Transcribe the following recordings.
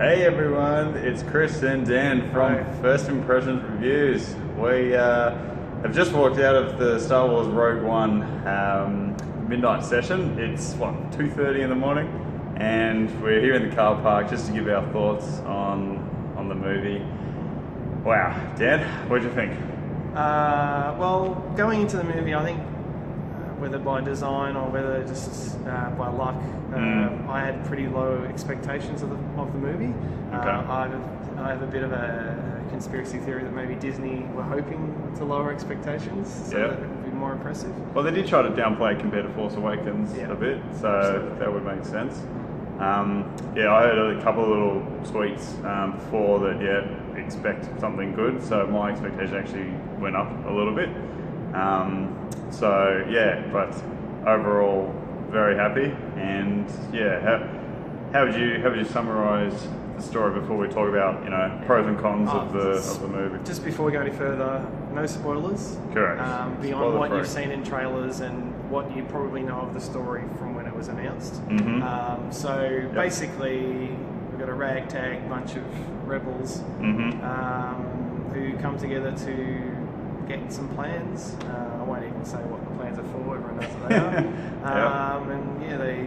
Hey everyone, it's Chris and Dan from Hi. First Impressions Reviews. We have just walked out of the Star Wars Rogue One midnight session. It's 2:30 in the morning, and we're here in the car park just to give our thoughts on the movie. Wow, Dan, what do you think? Well, going into the movie, I think whether by design or whether just by luck, I had pretty low expectations of the movie. Okay. I have a bit of a conspiracy theory that maybe Disney were hoping to lower expectations so Yeah. that it would be more impressive. Well, they did try to downplay it compared to Force Awakens Yeah. a bit, so Absolutely. that would make sense. I heard a couple of little tweets before that, expect something good, so my expectation actually went up a little bit. But overall, very happy. And how would you summarise the story before we talk about pros and cons of the movie? Just before we go any further, no spoilers. Correct. Beyond what Spoiler-free. you've seen in trailers and what you probably know of the story from when it was announced. Basically, we've got a ragtag bunch of rebels who come together to get some plans. I won't even say what the plans are for. Everyone knows what they are. They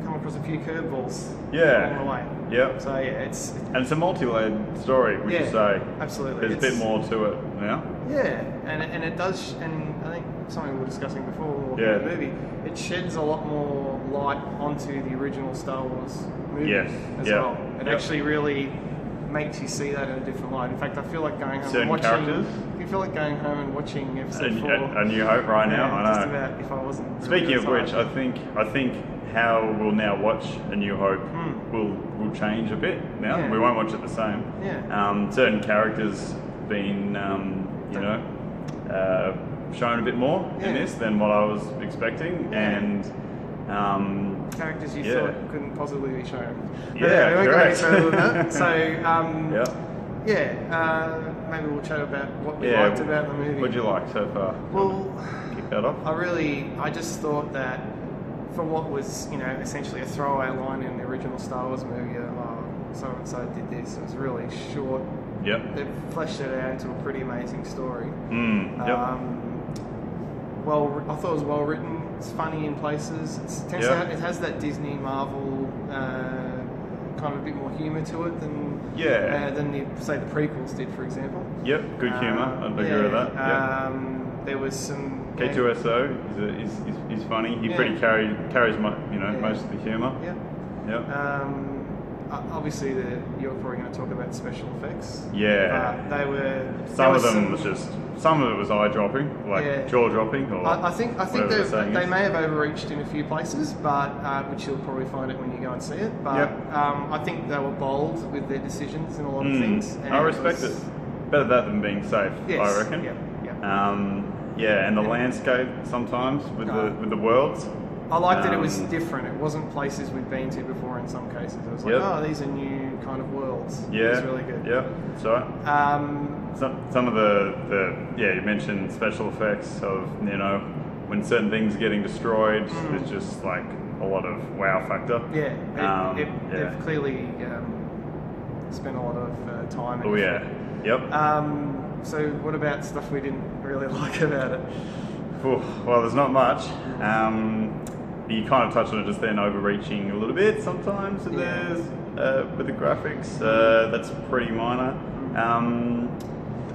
come across a few curveballs along the way. Yep. So it's And it's a multi-layered story, would you say? absolutely. There's a bit more to it now. Yeah, and it does, and I think something we were discussing before we walked Yeah. through the movie, it sheds a lot more light onto the original Star Wars movie Yes, as yeah, well. It yep. actually really makes you see that in a different light. In fact, I feel like going home Certain and watching. characters? You feel like going home and watching episode 4. A New Hope right now. I know. Just about if I wasn't. really Speaking of which, tired. I think how we'll now watch A New Hope will change a bit now. Yeah. We won't watch it the same. Yeah. Certain characters been shown a bit more in Yeah. this than what I was expecting, Yeah. and characters you yeah. thought couldn't possibly be shown. But Yeah, we won't go any correct. further than that. So, yeah. maybe we'll chat about what we Yeah, liked about the movie. What'd you like so far? Well, Kick that off. I just thought that for what was, essentially a throwaway line in the original Star Wars movie, so and so did this. It was really short. Yep. They've fleshed it out into a pretty amazing story. Yep. I thought it was well written. It's funny in places. It has that Disney Marvel kind of a bit more humour to it than the prequels did, for example. Yep. Good humour. I'd agree with that. Yep. There was some K2SO is funny. He pretty carries most of the humour. Yeah. Yep. Obviously, you're probably going to talk about special effects. Yeah. They were. Some of it was eye dropping, jaw dropping, or I think whatever the saying they is. may have overreached in a few places, but which you'll probably find it when you go and see it. But I think they were bold with their decisions in a lot of things. And I respect it. Better that than being safe, Yes. I reckon. Yeah. And the landscape sometimes with the worlds. I liked that it was different. It wasn't places we'd been to before in some cases. It was like, these are new kind of worlds. Yeah. It was really good. Yeah. So some of the you mentioned special effects of when certain things are getting destroyed. It's just like a lot of wow factor. Yeah. They've clearly spent a lot of time. Oh yeah. Yep. So what about stuff we didn't really like about it? Well, there's not much. You kind of touched on it just then, overreaching a little bit sometimes with the graphics. That's pretty minor.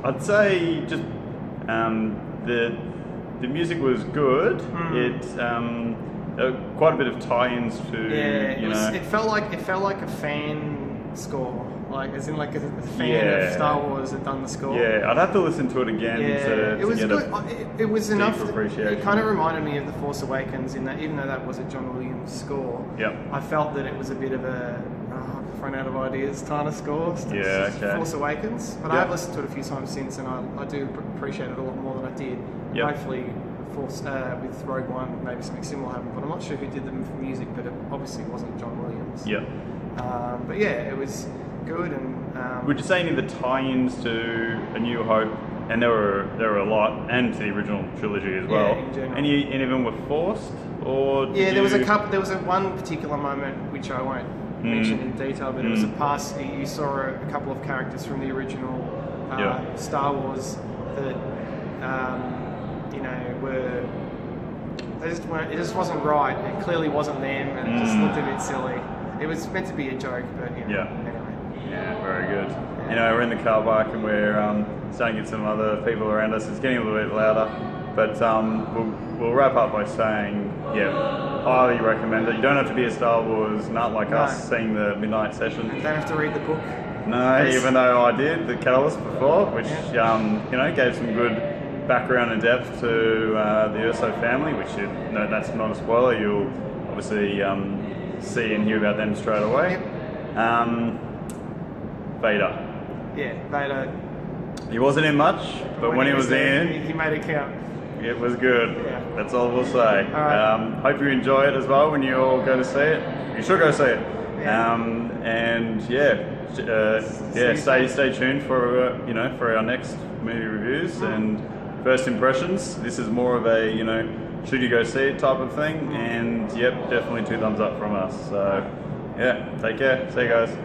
I'd say just the music was good. It quite a bit of tie-ins to It felt like a fan score. Like, as in, like a fan of Star Wars had done the score. Yeah, I'd have to listen to it again to it was get good. It was enough. appreciation. It kind of reminded me of The Force Awakens in that, even though that was a John Williams score. Yep. I felt that it was a bit of a I've run out of ideas kind of score. Yeah, okay. Force Awakens, but I have listened to it a few times since, and I do appreciate it a lot more than I did. Yep. Hopefully, with Rogue One, maybe something similar happened, but I'm not sure who did the music, but it obviously wasn't John Williams. Yep. But yeah, it was good. And would you say any of the tie-ins to A New Hope, and there were a lot, and to the original trilogy as well, in general. any of them were forced? or did Yeah, there was a you- couple. There was one particular moment which I won't mention in detail, but it was a pass. You saw a couple of characters from the original Star Wars that were. They just weren't. It just wasn't right. It clearly wasn't them, and it just looked a bit silly. It was meant to be a joke, but Anyway. Yeah, very good. We're in the car park and we're starting to get some other people around us. It's getting a little bit louder, but we'll wrap up by saying, highly recommend it. You don't have to be a Star Wars nut like us seeing the midnight session. You don't have to read the book. No, even though I did the Catalyst before, which gave some good background and depth to the Urso family, which that's not a spoiler. You'll obviously see and hear about them straight away. Vader. Yeah, Vader. He wasn't in much, but when he was there, in, he made it count. it was good. Yeah. That's all we'll say. All right. Hope you enjoy it as well when you all go to see it. You should go see it. Yeah. Stay tuned for for our next movie reviews and first impressions. This is more of a should you go see it type of thing, and definitely 2 thumbs up from us. So take care. See you guys.